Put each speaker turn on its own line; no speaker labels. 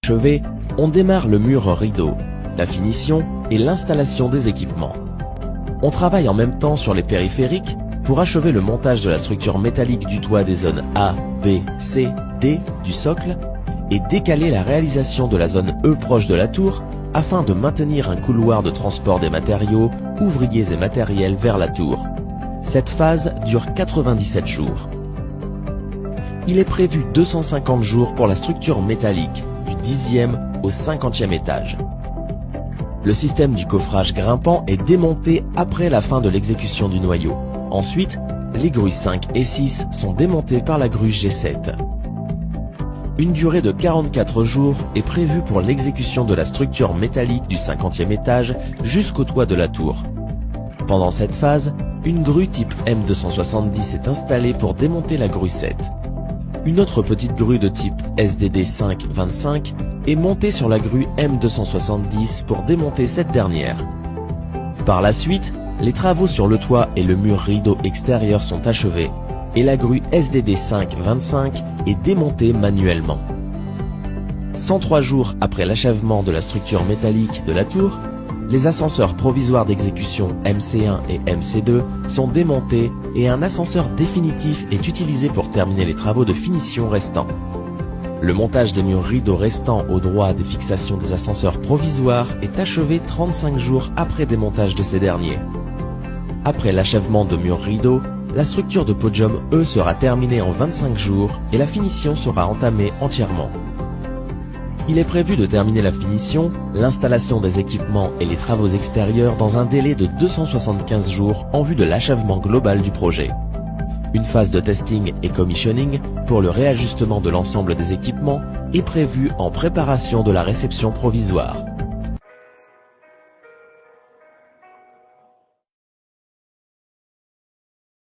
Achevé, on démarre le mur rideau, la finition et l'installation des équipements. On travaille en même temps sur les périphériques pour achever le montage de la structure métallique du toit des zones A, B, C, D du socle et décaler la réalisation de la zone E proche de la tour afin de maintenir un couloir de transport des matériaux, ouvriers et matériels vers la tour. Cette phase dure 97 jours. Il est prévu 250 jours pour la structure métallique, du 10e au 50e étage. Le système du coffrage grimpant est démonté après la fin de l'exécution du noyau. Ensuite, les grues 5 et 6 sont démontées par la grue G7. Une durée de 44 jours est prévue pour l'exécution de la structure métallique du 50e étage jusqu'au toit de la tour. Pendant cette phase, une grue type M270 est installée pour démonter la grue 7. Une autre petite grue de type SDD 525 est montée sur la grue M270 pour démonter cette dernière. Par la suite, les travaux sur le toit et le mur rideau extérieur sont achevés et la grue SDD 525 est démontée manuellement. 103 jours après l'achèvement de la structure métallique de la tour, les ascenseurs provisoires d'exécution MC1 et MC2 sont démontés et un ascenseur définitif est utilisé pour terminer les travaux de finition restants. Le montage des murs rideaux restants au droit des fixations des ascenseurs provisoires est achevé 35 jours après démontage de ces derniers. Après l'achèvement de murs rideaux, la structure de podium E sera terminée en 25 jours et la finition sera entamée entièrement. Il est prévu de terminer la finition, l'installation des équipements et les travaux extérieurs dans un délai de 275 jours en vue de l'achèvement global du projet. Une phase de testing et commissioning pour le réajustement de l'ensemble des équipements est prévue en préparation de la réception provisoire.